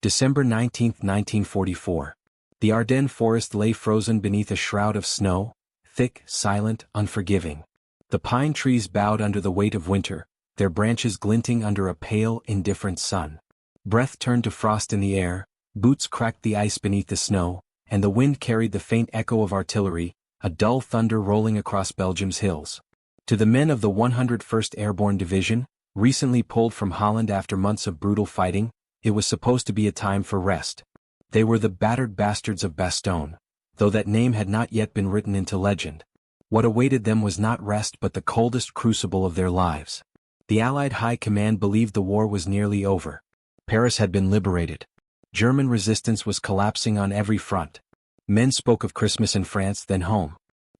December 19, 1944. The Ardennes forest lay frozen beneath a shroud of snow, thick, silent, unforgiving. The pine trees bowed under the weight of winter, their branches glinting under a pale, indifferent sun. Breath turned to frost in the air, boots cracked the ice beneath the snow, and the wind carried the faint echo of artillery, a dull thunder rolling across Belgium's hills. To the men of the 101st Airborne Division, recently pulled from Holland after months of brutal fighting, it was supposed to be a time for rest. They were the battered bastards of Bastogne, though that name had not yet been written into legend. What awaited them was not rest but the coldest crucible of their lives. The Allied High Command believed the war was nearly over. Paris had been liberated. German resistance was collapsing on every front. Men spoke of Christmas in France, then home.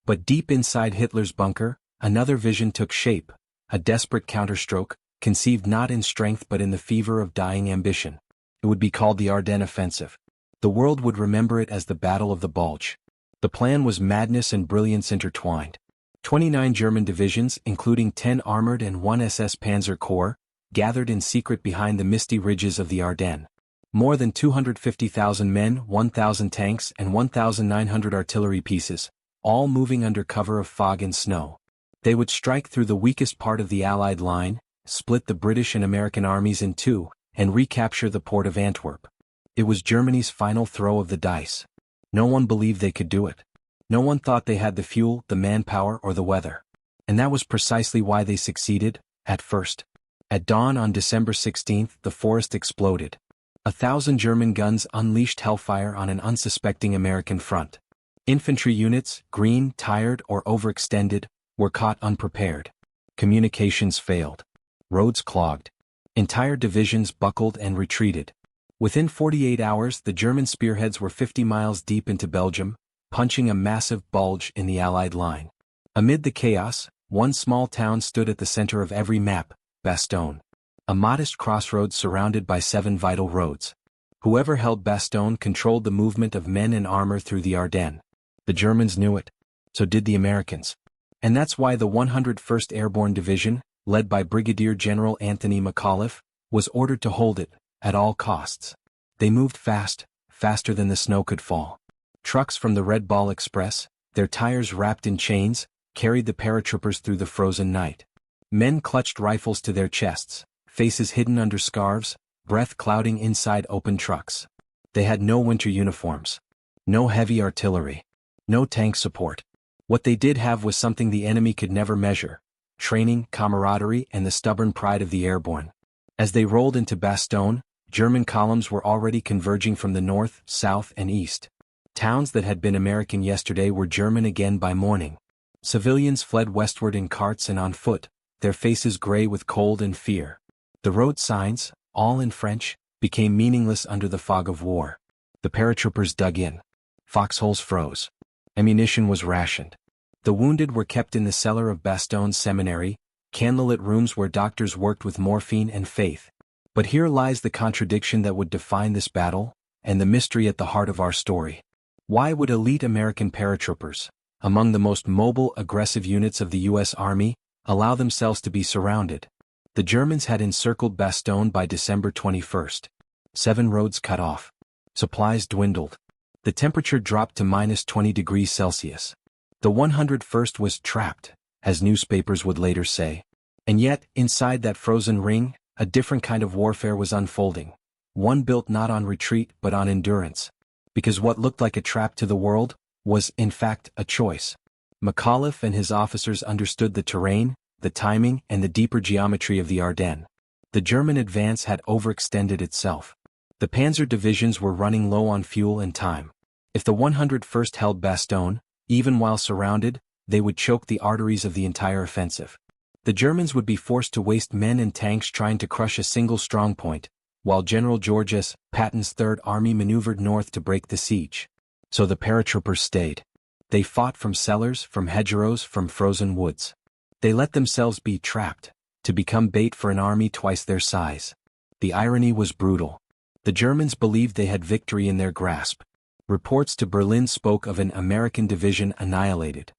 But deep inside Hitler's bunker, another vision took shape, a desperate counterstroke, conceived not in strength but in the fever of dying ambition. It would be called the Ardennes Offensive. The world would remember it as the Battle of the Bulge. The plan was madness and brilliance intertwined. 29 German divisions, including 10 armored and 1 SS Panzer Corps, gathered in secret behind the misty ridges of the Ardennes. More than 250,000 men, 1,000 tanks, and 1,900 artillery pieces, all moving under cover of fog and snow. They would strike through the weakest part of the Allied line, split the British and American armies in two, and recapture the port of Antwerp. It was Germany's final throw of the dice. No one believed they could do it. No one thought they had the fuel, the manpower, or the weather. And that was precisely why they succeeded, at first. At dawn on December 16, the forest exploded. 1,000 German guns unleashed hellfire on an unsuspecting American front. Infantry units, green, tired, or overextended, were caught unprepared. Communications failed. Roads clogged. Entire divisions buckled and retreated. Within 48 hours, the German spearheads were 50 miles deep into Belgium, punching a massive bulge in the Allied line. Amid the chaos, one small town stood at the center of every map, Bastogne. A modest crossroads surrounded by 7 vital roads. Whoever held Bastogne controlled the movement of men and armor through the Ardennes. The Germans knew it. So did the Americans. And that's why the 101st Airborne Division, led by Brigadier General Anthony McAuliffe, was ordered to hold it, at all costs. They moved fast, faster than the snow could fall. Trucks from the Red Ball Express, their tires wrapped in chains, carried the paratroopers through the frozen night. Men clutched rifles to their chests, faces hidden under scarves, breath clouding inside open trucks. They had no winter uniforms. No heavy artillery. No tank support. What they did have was something the enemy could never measure: training, camaraderie, and the stubborn pride of the airborne. As they rolled into Bastogne, German columns were already converging from the north, south, and east. Towns that had been American yesterday were German again by morning. Civilians fled westward in carts and on foot, their faces gray with cold and fear. The road signs, all in French, became meaningless under the fog of war. The paratroopers dug in. Foxholes froze. Ammunition was rationed. The wounded were kept in the cellar of Bastogne's seminary, candlelit rooms where doctors worked with morphine and faith. But here lies the contradiction that would define this battle, and the mystery at the heart of our story. Why would elite American paratroopers, among the most mobile, aggressive units of the U.S. Army, allow themselves to be surrounded? The Germans had encircled Bastogne by December 21st. 7 roads cut off. Supplies dwindled. The temperature dropped to -20 degrees Celsius. The 101st was trapped, as newspapers would later say. And yet, inside that frozen ring, a different kind of warfare was unfolding. One built not on retreat but on endurance. Because what looked like a trap to the world was, in fact, a choice. McAuliffe and his officers understood the terrain, the timing, and the deeper geometry of the Ardennes. The German advance had overextended itself. The Panzer divisions were running low on fuel and time. If the 101st held Bastogne, even while surrounded, they would choke the arteries of the entire offensive. The Germans would be forced to waste men and tanks trying to crush a single strongpoint, while General George S. Patton's Third Army maneuvered north to break the siege. So the paratroopers stayed. They fought from cellars, from hedgerows, from frozen woods. They let themselves be trapped, to become bait for an army twice their size. The irony was brutal. The Germans believed they had victory in their grasp. Reports to Berlin spoke of an American division annihilated.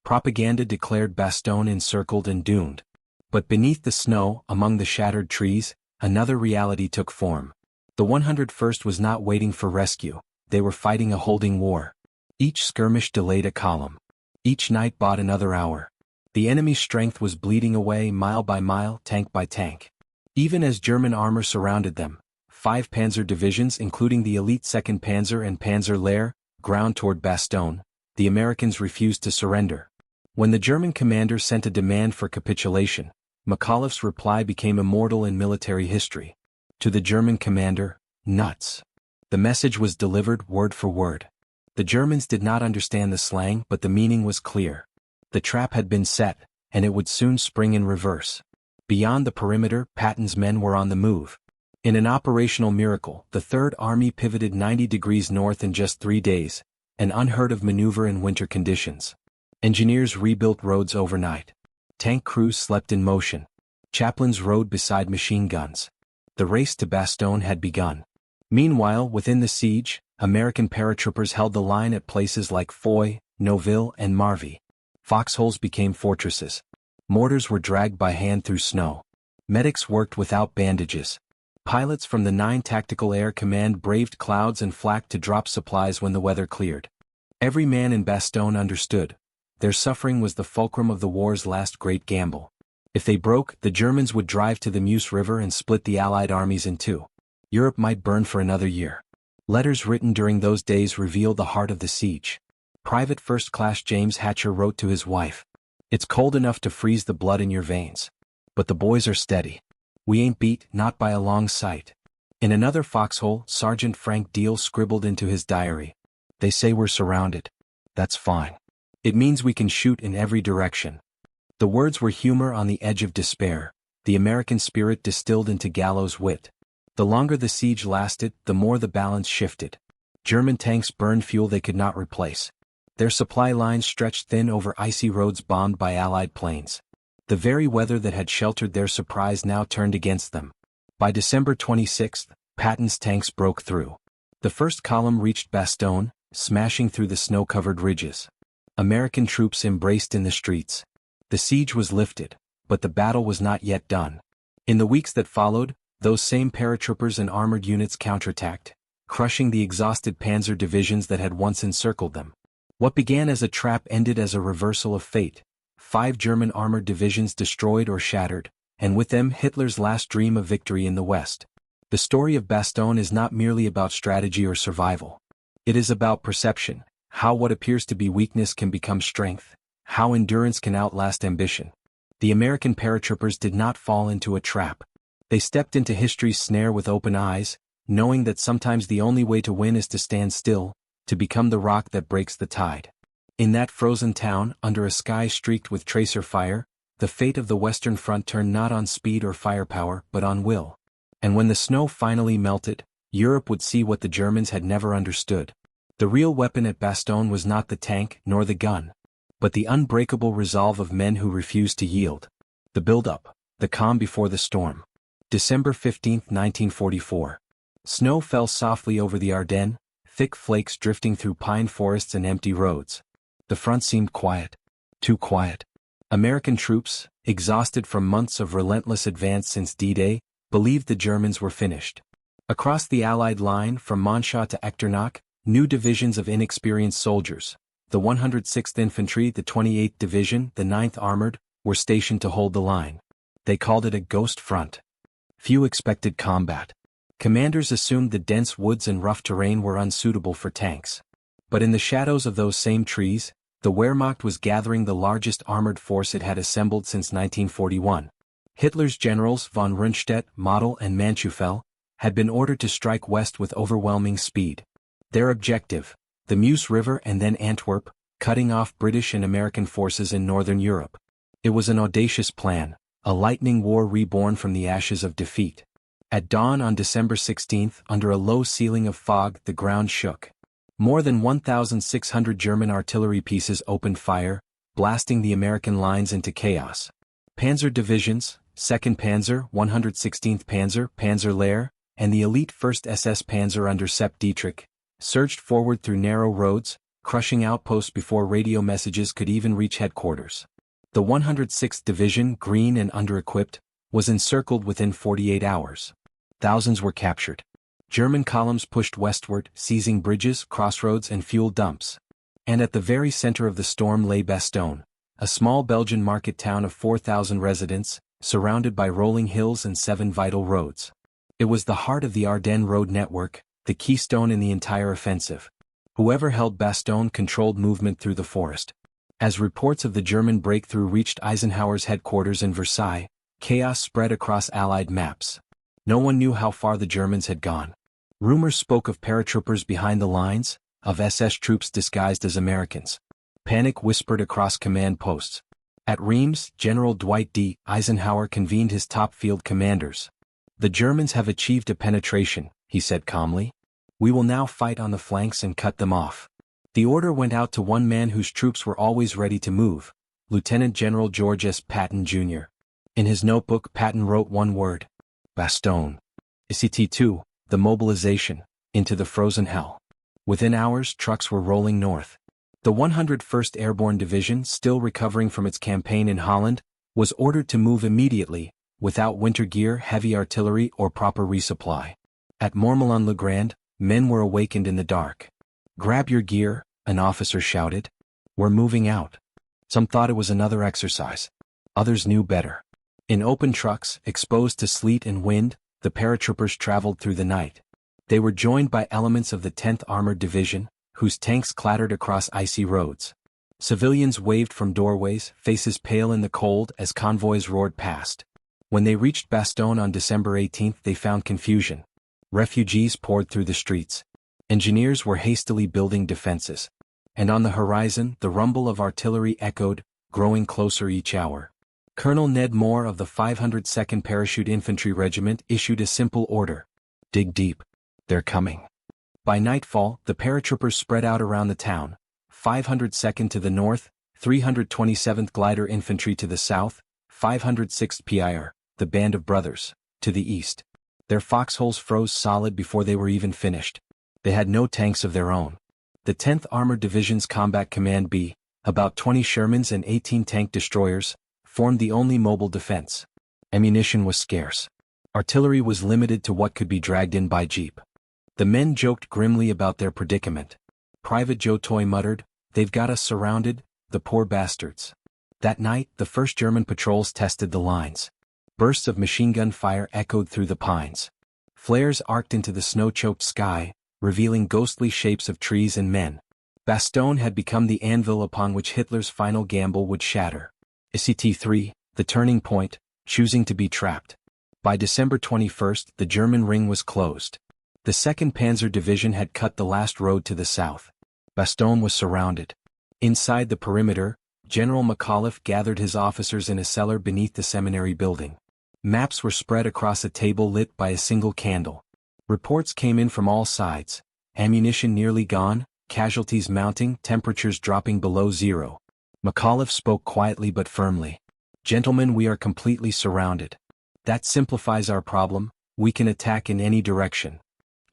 Propaganda declared Bastogne encircled and doomed. But beneath the snow, among the shattered trees, another reality took form. The 101st was not waiting for rescue, they were fighting a holding war. Each skirmish delayed a column. Each night bought another hour. The enemy's strength was bleeding away mile by mile, tank by tank. Even as German armor surrounded them, 5 panzer divisions including the elite 2nd Panzer and Panzer Lehr, ground toward Bastogne, the Americans refused to surrender. When the German commander sent a demand for capitulation, McAuliffe's reply became immortal in military history. To the German commander, nuts. The message was delivered word for word. The Germans did not understand the slang, but the meaning was clear. The trap had been set, and it would soon spring in reverse. Beyond the perimeter, Patton's men were on the move. In an operational miracle, the Third Army pivoted 90 degrees north in just 3 days, an unheard-of maneuver in winter conditions. Engineers rebuilt roads overnight. Tank crews slept in motion. Chaplains rode beside machine guns. The race to Bastogne had begun. Meanwhile, within the siege, American paratroopers held the line at places like Foy, Noville, and Marvy. Foxholes became fortresses. Mortars were dragged by hand through snow. Medics worked without bandages. Pilots from the 9 Tactical Air Command braved clouds and flak to drop supplies when the weather cleared. Every man in Bastogne understood. Their suffering was the fulcrum of the war's last great gamble. If they broke, the Germans would drive to the Meuse River and split the Allied armies in two. Europe might burn for another year. Letters written during those days revealed the heart of the siege. Private First Class James Hatcher wrote to his wife, "It's cold enough to freeze the blood in your veins. But the boys are steady. We ain't beat, not by a long sight." In another foxhole, Sergeant Frank Deal scribbled into his diary, "They say we're surrounded. That's fine. It means we can shoot in every direction." The words were humor on the edge of despair, the American spirit distilled into gallows wit. The longer the siege lasted, the more the balance shifted. German tanks burned fuel they could not replace. Their supply lines stretched thin over icy roads bombed by Allied planes. The very weather that had sheltered their surprise now turned against them. By December 26, Patton's tanks broke through. The first column reached Bastogne, smashing through the snow-covered ridges. American troops embraced in the streets. The siege was lifted, but the battle was not yet done. In the weeks that followed, those same paratroopers and armored units counterattacked, crushing the exhausted panzer divisions that had once encircled them. What began as a trap ended as a reversal of fate. 5 German armored divisions destroyed or shattered, and with them Hitler's last dream of victory in the West. The story of Bastogne is not merely about strategy or survival. It is about perception, how what appears to be weakness can become strength, how endurance can outlast ambition. The American paratroopers did not fall into a trap. They stepped into history's snare with open eyes, knowing that sometimes the only way to win is to stand still, to become the rock that breaks the tide. In that frozen town, under a sky streaked with tracer fire, the fate of the Western Front turned not on speed or firepower, but on will. And when the snow finally melted, Europe would see what the Germans had never understood. The real weapon at Bastogne was not the tank nor the gun, but the unbreakable resolve of men who refused to yield. The build-up, the calm before the storm. December 15, 1944. Snow fell softly over the Ardennes, thick flakes drifting through pine forests and empty roads. The front seemed quiet. Too quiet. American troops, exhausted from months of relentless advance since D-Day, believed the Germans were finished. Across the Allied line from Monschau to Echternach, new divisions of inexperienced soldiers, the 106th Infantry, the 28th Division, the 9th Armored, were stationed to hold the line. They called it a ghost front. Few expected combat. Commanders assumed the dense woods and rough terrain were unsuitable for tanks. But in the shadows of those same trees, the Wehrmacht was gathering the largest armored force it had assembled since 1941. Hitler's generals von Rundstedt, Model, and Manschufel had been ordered to strike west with overwhelming speed. Their objective, the Meuse River and then Antwerp, cutting off British and American forces in northern Europe. It was an audacious plan, a lightning war reborn from the ashes of defeat. At dawn on December 16, under a low ceiling of fog, the ground shook. More than 1,600 German artillery pieces opened fire, blasting the American lines into chaos. Panzer divisions, 2nd Panzer, 116th Panzer, Panzer Lehr, and the elite 1st SS Panzer under Sepp Dietrich, surged forward through narrow roads, crushing outposts before radio messages could even reach headquarters. The 106th Division, green and under-equipped, was encircled within 48 hours. Thousands were captured. German columns pushed westward, seizing bridges, crossroads and fuel dumps. And at the very center of the storm lay Bastogne, a small Belgian market town of 4,000 residents, surrounded by rolling hills and 7 vital roads. It was the heart of the Ardennes road network, the keystone in the entire offensive. Whoever held Bastogne controlled movement through the forest. As reports of the German breakthrough reached Eisenhower's headquarters in Versailles, chaos spread across Allied maps. No one knew how far the Germans had gone. Rumors spoke of paratroopers behind the lines, of SS troops disguised as Americans. Panic whispered across command posts. At Reims, General Dwight D. Eisenhower convened his top field commanders. "The Germans have achieved a penetration," he said calmly. "We will now fight on the flanks and cut them off." The order went out to one man whose troops were always ready to move, Lieutenant General George S. Patton, Jr. In his notebook, Patton wrote one word: Bastogne. ICT-2, the mobilization, into the frozen hell. Within hours, trucks were rolling north. The 101st Airborne Division, still recovering from its campaign in Holland, was ordered to move immediately, without winter gear, heavy artillery, or proper resupply. At Mormillon-le-Grand, men were awakened in the dark. "Grab your gear," an officer shouted. "We're moving out." Some thought it was another exercise. Others knew better. In open trucks, exposed to sleet and wind, the paratroopers traveled through the night. They were joined by elements of the 10th Armored Division, whose tanks clattered across icy roads. Civilians waved from doorways, faces pale in the cold as convoys roared past. When they reached Bastogne on December 18, they found confusion. Refugees poured through the streets. Engineers were hastily building defenses. And on the horizon, the rumble of artillery echoed, growing closer each hour. Colonel Ned Moore of the 502nd Parachute Infantry Regiment issued a simple order: "Dig deep. They're coming." By nightfall, the paratroopers spread out around the town, 502nd to the north, 327th Glider Infantry to the south, 506th PIR, the Band of Brothers, to the east. Their foxholes froze solid before they were even finished. They had no tanks of their own. The 10th Armored Division's Combat Command B, about 20 Shermans and 18 tank destroyers, formed the only mobile defense. Ammunition was scarce. Artillery was limited to what could be dragged in by jeep. The men joked grimly about their predicament. Private Joe Toy muttered, "They've got us surrounded, the poor bastards." That night, the first German patrols tested the lines. Bursts of machine gun fire echoed through the pines. Flares arced into the snow-choked sky, revealing ghostly shapes of trees and men. Bastogne had become the anvil upon which Hitler's final gamble would shatter. ICT-3, the turning point, choosing to be trapped. By December 21, the German ring was closed. The 2nd Panzer Division had cut the last road to the south. Bastogne was surrounded. Inside the perimeter, General McAuliffe gathered his officers in a cellar beneath the seminary building. Maps were spread across a table lit by a single candle. Reports came in from all sides: ammunition nearly gone, casualties mounting, temperatures dropping below zero. McAuliffe spoke quietly but firmly. "Gentlemen, we are completely surrounded. That simplifies our problem. We can attack in any direction."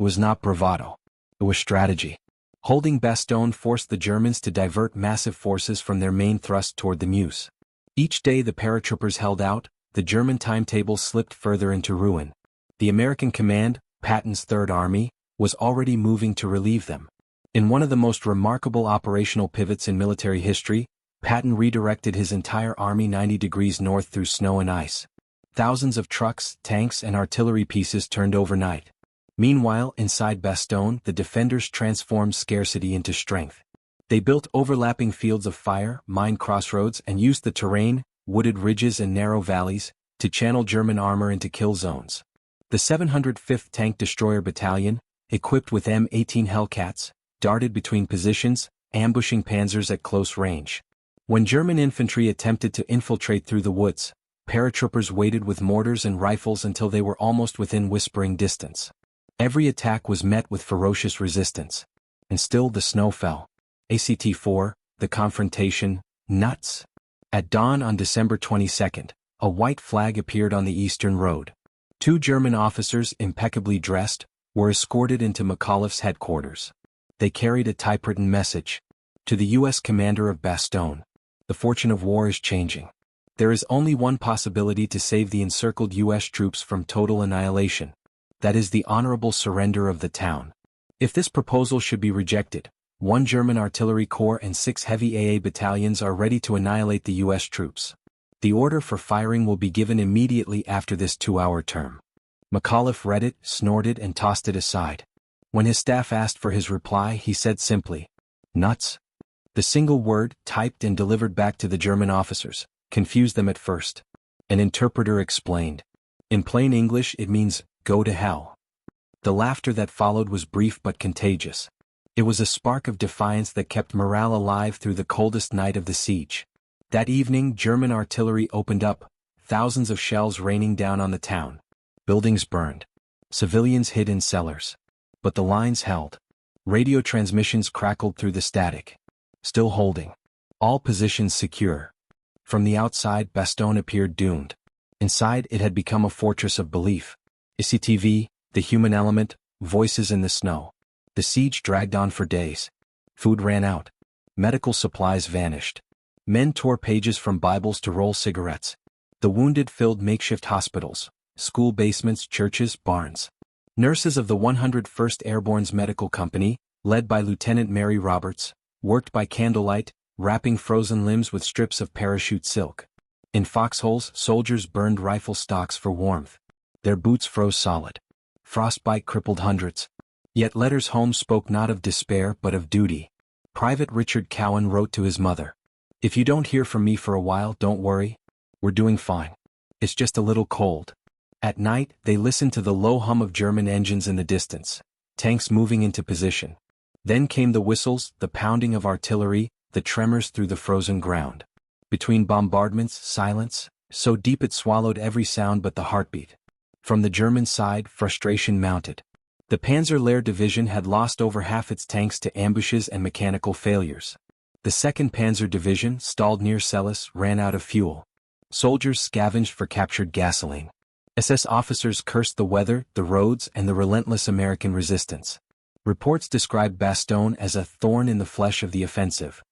It was not bravado. It was strategy. Holding Bastogne forced the Germans to divert massive forces from their main thrust toward the Meuse. Each day the paratroopers held out, the German timetable slipped further into ruin. The American command, Patton's Third Army, was already moving to relieve them. In one of the most remarkable operational pivots in military history, Patton redirected his entire army 90 degrees north through snow and ice. Thousands of trucks, tanks and artillery pieces turned overnight. Meanwhile, inside Bastogne, the defenders transformed scarcity into strength. They built overlapping fields of fire, mined crossroads, and used the terrain, wooded ridges and narrow valleys, to channel German armor into kill zones. The 705th Tank Destroyer Battalion, equipped with M18 Hellcats, darted between positions, ambushing panzers at close range. When German infantry attempted to infiltrate through the woods, paratroopers waited with mortars and rifles until they were almost within whispering distance. Every attack was met with ferocious resistance. And still the snow fell. ACT-4, the confrontation, nuts. At dawn on December 22, a white flag appeared on the eastern road. 2 German officers, impeccably dressed, were escorted into McAuliffe's headquarters. They carried a typewritten message. To the U.S. commander of Bastogne. The fortune of war is changing. There is only one possibility to save the encircled U.S. troops from total annihilation. that is the honorable surrender of the town. If this proposal should be rejected, 1 German artillery corps and 6 heavy AA battalions are ready to annihilate the U.S. troops. The order for firing will be given immediately after this 2-hour term. McAuliffe read it, snorted and tossed it aside. When his staff asked for his reply, he said simply, "Nuts." The single word, typed and delivered back to the German officers, confused them at first. An interpreter explained. In plain English it means, "Go to hell." The laughter that followed was brief but contagious. It was a spark of defiance that kept morale alive through the coldest night of the siege. That evening German artillery opened up, thousands of shells raining down on the town. Buildings burned. Civilians hid in cellars. But the lines held. Radio transmissions crackled through the static. Still holding. All positions secure. From the outside Bastogne appeared doomed. Inside it had become a fortress of belief. CCTV, the human element, voices in the snow. The siege dragged on for days. Food ran out. Medical supplies vanished. Men tore pages from Bibles to roll cigarettes. The wounded filled makeshift hospitals, school basements, churches, barns. Nurses of the 101st Airborne's medical company, led by Lieutenant Mary Roberts, worked by candlelight, wrapping frozen limbs with strips of parachute silk. In foxholes, soldiers burned rifle stocks for warmth. Their boots froze solid. Frostbite crippled hundreds. Yet letters home spoke not of despair but of duty. Private Richard Cowan wrote to his mother, "If you don't hear from me for a while, don't worry. We're doing fine. It's just a little cold." At night, they listened to the low hum of German engines in the distance, tanks moving into position. Then came the whistles, the pounding of artillery, the tremors through the frozen ground. Between bombardments, silence, so deep it swallowed every sound but the heartbeat. From the German side, frustration mounted. The Panzer Lehr division had lost over half its tanks to ambushes and mechanical failures. The 2nd Panzer Division, stalled near Celles, ran out of fuel. Soldiers scavenged for captured gasoline. SS officers cursed the weather, the roads, and the relentless American resistance. Reports described Bastogne as a thorn in the flesh of the offensive.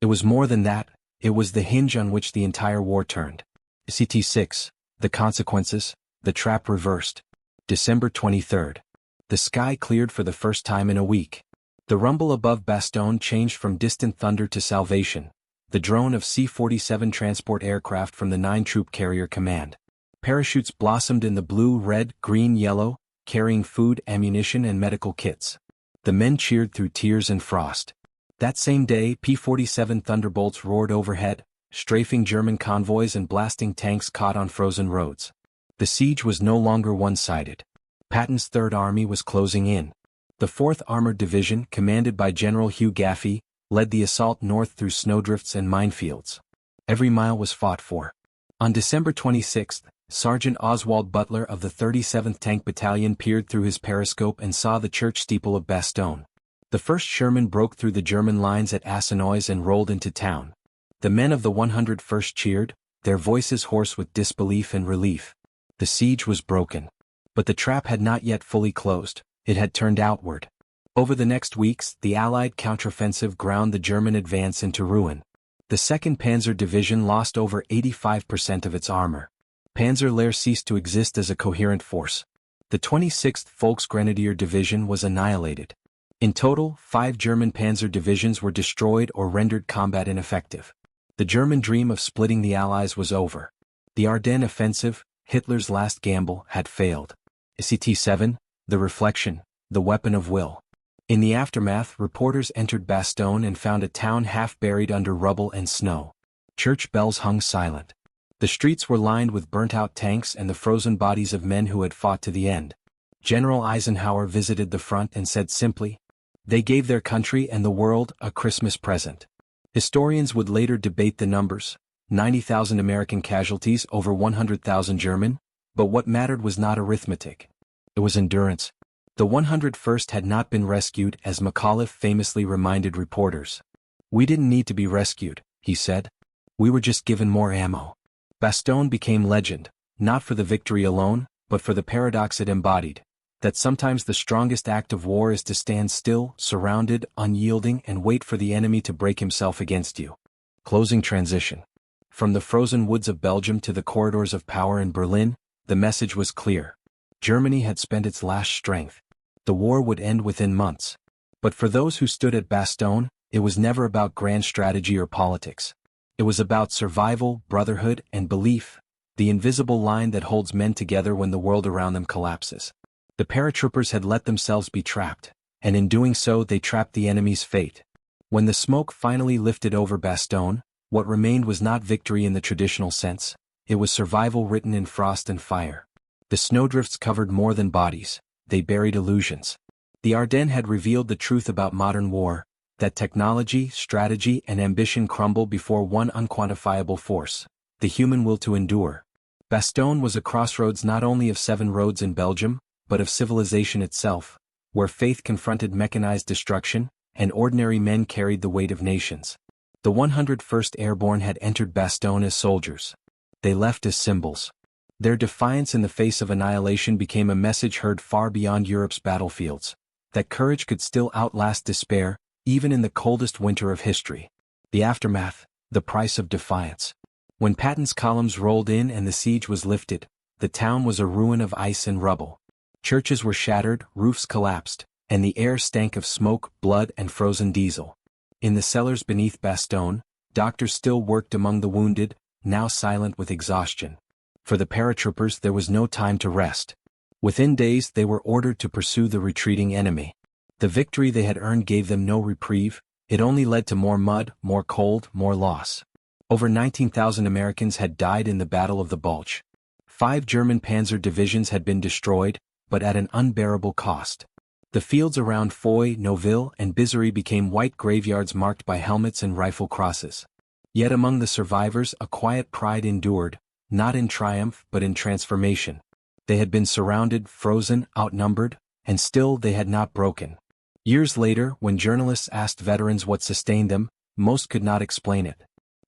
It was more than that, it was the hinge on which the entire war turned. CT6, the consequences, the trap reversed. December 23rd. The sky cleared for the first time in a week. The rumble above Bastogne changed from distant thunder to salvation, the drone of C-47 transport aircraft from the 9 Troop Carrier Command. Parachutes blossomed in the blue, red, green, yellow, carrying food, ammunition and medical kits. The men cheered through tears and frost. That same day, P-47 Thunderbolts roared overhead, strafing German convoys and blasting tanks caught on frozen roads. The siege was no longer one-sided. Patton's Third Army was closing in. The 4th Armored Division, commanded by General Hugh Gaffey, led the assault north through snowdrifts and minefields. Every mile was fought for. On December 26th, Sergeant Oswald Butler of the 37th Tank Battalion peered through his periscope and saw the church steeple of Bastogne. The 1st Sherman broke through the German lines at Assenois and rolled into town. The men of the 101st cheered, their voices hoarse with disbelief and relief. The siege was broken. But the trap had not yet fully closed, it had turned outward. Over the next weeks, the Allied counteroffensive ground the German advance into ruin. The 2nd Panzer Division lost over 85% of its armor. Panzer Lehr ceased to exist as a coherent force. The 26th Volksgrenadier Division was annihilated. In total, 5 German panzer divisions were destroyed or rendered combat ineffective. The German dream of splitting the Allies was over. The Ardennes offensive, Hitler's last gamble, had failed. CT7, the reflection, the weapon of will. In the aftermath, reporters entered Bastogne and found a town half buried under rubble and snow. Church bells hung silent. The streets were lined with burnt-out tanks and the frozen bodies of men who had fought to the end. General Eisenhower visited the front and said simply, "They gave their country and the world a Christmas present." Historians would later debate the numbers, 90,000 American casualties over 100,000 German, but what mattered was not arithmetic. It was endurance. The 101st had not been rescued, as McAuliffe famously reminded reporters. "We didn't need to be rescued," he said. "We were just given more ammo." Bastogne became legend, not for the victory alone, but for the paradox it embodied, that sometimes the strongest act of war is to stand still, surrounded, unyielding, and wait for the enemy to break himself against you. Closing transition. From the frozen woods of Belgium to the corridors of power in Berlin, the message was clear. Germany had spent its last strength. The war would end within months. But for those who stood at Bastogne, it was never about grand strategy or politics. It was about survival, brotherhood, and belief, the invisible line that holds men together when the world around them collapses. The paratroopers had let themselves be trapped, and in doing so they trapped the enemy's fate. When the smoke finally lifted over Bastogne, what remained was not victory in the traditional sense, it was survival written in frost and fire. The snowdrifts covered more than bodies, they buried illusions. The Ardennes had revealed the truth about modern war, that technology, strategy, and ambition crumble before one unquantifiable force, the human will to endure. Bastogne was a crossroads not only of 7 roads in Belgium, but of civilization itself, where faith confronted mechanized destruction, and ordinary men carried the weight of nations. The 101st Airborne had entered Bastogne as soldiers. They left as symbols. Their defiance in the face of annihilation became a message heard far beyond Europe's battlefields, that courage could still outlast despair, even in the coldest winter of history. The aftermath, the price of defiance. When Patton's columns rolled in and the siege was lifted, the town was a ruin of ice and rubble. Churches were shattered, roofs collapsed, and the air stank of smoke, blood, and frozen diesel. In the cellars beneath Bastogne, doctors still worked among the wounded, now silent with exhaustion. For the paratroopers there was no time to rest. Within days they were ordered to pursue the retreating enemy. The victory they had earned gave them no reprieve, it only led to more mud, more cold, more loss. Over 19,000 Americans had died in the Battle of the Bulge. 5 German Panzer divisions had been destroyed, but at an unbearable cost. The fields around Foy, Nouville, and Bizery became white graveyards marked by helmets and rifle crosses. Yet among the survivors a quiet pride endured, not in triumph but in transformation. They had been surrounded, frozen, outnumbered, and still they had not broken. Years later, when journalists asked veterans what sustained them, most could not explain it.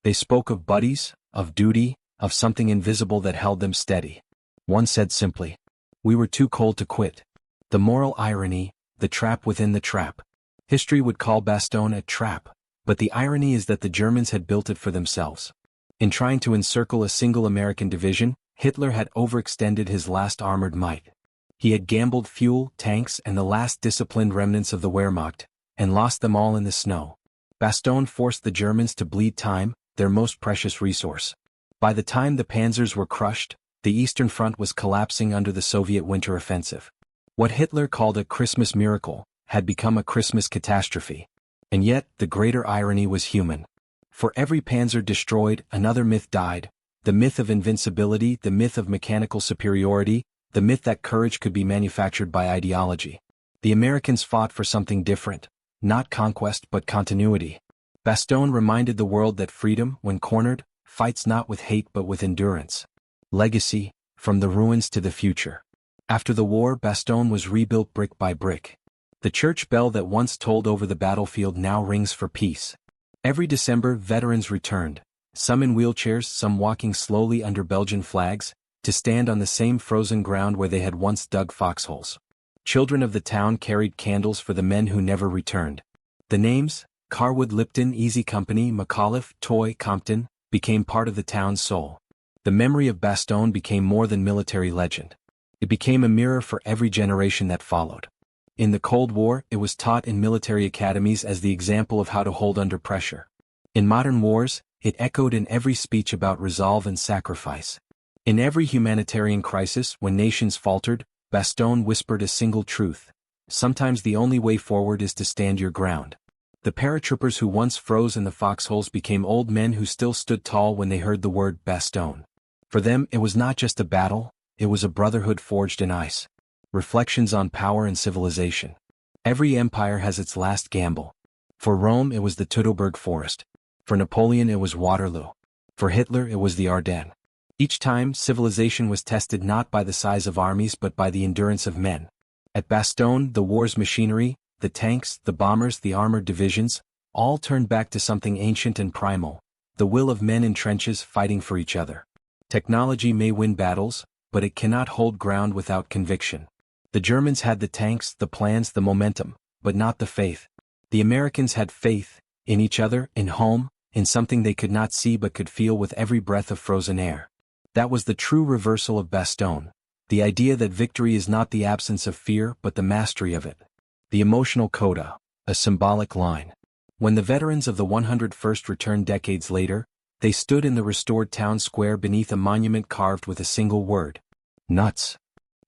They spoke of buddies, of duty, of something invisible that held them steady. One said simply, "We were too cold to quit." The moral irony, the trap within the trap. History would call Bastogne a trap, but the irony is that the Germans had built it for themselves. In trying to encircle a single American division, Hitler had overextended his last armored might. He had gambled fuel, tanks, and the last disciplined remnants of the Wehrmacht, and lost them all in the snow. Bastogne forced the Germans to bleed time, their most precious resource. By the time the panzers were crushed, the Eastern Front was collapsing under the Soviet winter offensive. What Hitler called a Christmas miracle had become a Christmas catastrophe. And yet, the greater irony was human. For every panzer destroyed, another myth died, the myth of invincibility, the myth of mechanical superiority, the myth that courage could be manufactured by ideology. The Americans fought for something different, not conquest but continuity. Bastogne reminded the world that freedom, when cornered, fights not with hate but with endurance. Legacy, from the ruins to the future. After the war, Bastogne was rebuilt brick by brick. The church bell that once tolled over the battlefield now rings for peace. Every December, veterans returned, some in wheelchairs, some walking slowly under Belgian flags, to stand on the same frozen ground where they had once dug foxholes. Children of the town carried candles for the men who never returned. The names, Carwood, Lipton, Easy Company, McAuliffe, Toy, Compton, became part of the town's soul. The memory of Bastogne became more than military legend. It became a mirror for every generation that followed. In the Cold War, it was taught in military academies as the example of how to hold under pressure. In modern wars, it echoed in every speech about resolve and sacrifice. In every humanitarian crisis, when nations faltered, Bastogne whispered a single truth. Sometimes the only way forward is to stand your ground. The paratroopers who once froze in the foxholes became old men who still stood tall when they heard the word Bastogne. For them, it was not just a battle, it was a brotherhood forged in ice. Reflections on power and civilization. Every empire has its last gamble. For Rome, it was the Teutoburg Forest. For Napoleon, it was Waterloo. For Hitler, it was the Ardennes. Each time, civilization was tested not by the size of armies but by the endurance of men. At Bastogne, the war's machinery, the tanks, the bombers, the armored divisions, all turned back to something ancient and primal, the will of men in trenches fighting for each other. Technology may win battles, but it cannot hold ground without conviction. The Germans had the tanks, the plans, the momentum, but not the faith. The Americans had faith, in each other, in home, in something they could not see but could feel with every breath of frozen air. That was the true reversal of Bastogne. The idea that victory is not the absence of fear but the mastery of it. The emotional coda, a symbolic line. When the veterans of the 101st returned decades later, they stood in the restored town square beneath a monument carved with a single word. Nuts.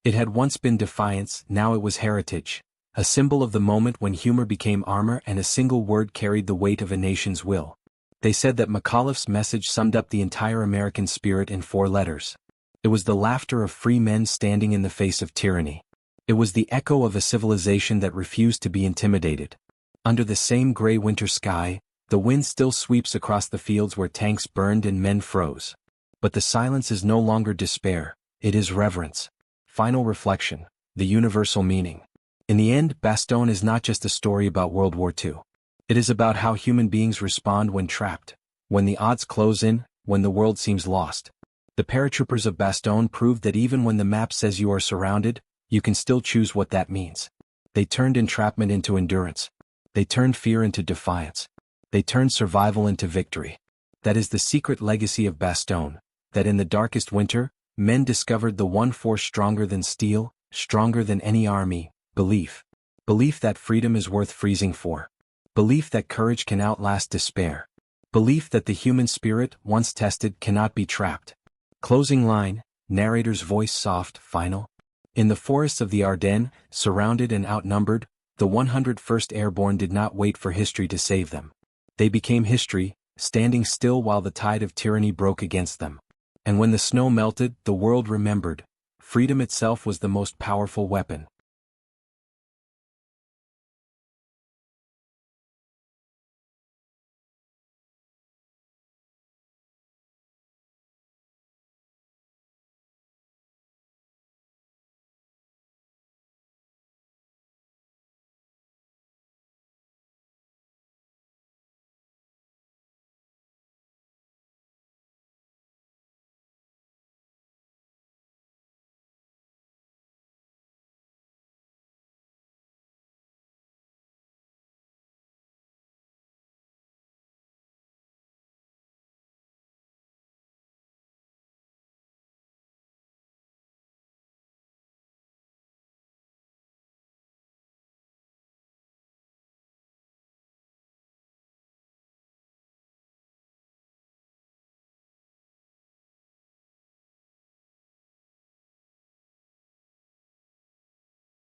It had once been defiance, now it was heritage, a symbol of the moment when humor became armor and a single word carried the weight of a nation's will. They said that McAuliffe's message summed up the entire American spirit in 4 letters. It was the laughter of free men standing in the face of tyranny. It was the echo of a civilization that refused to be intimidated. Under the same gray winter sky, the wind still sweeps across the fields where tanks burned and men froze. But the silence is no longer despair, it is reverence. Final reflection, the universal meaning. In the end, Bastogne is not just a story about World War II. It is about how human beings respond when trapped, when the odds close in, when the world seems lost. The paratroopers of Bastogne proved that even when the map says you are surrounded, you can still choose what that means. They turned entrapment into endurance. They turned fear into defiance. They turned survival into victory. That is the secret legacy of Bastogne, that in the darkest winter, men discovered the one force stronger than steel, stronger than any army, belief. Belief that freedom is worth freezing for. Belief that courage can outlast despair. Belief that the human spirit, once tested, cannot be trapped. Closing line, narrator's voice soft, final. In the forests of the Ardennes, surrounded and outnumbered, the 101st Airborne did not wait for history to save them. They became history, standing still while the tide of tyranny broke against them. And when the snow melted, the world remembered. Freedom itself was the most powerful weapon.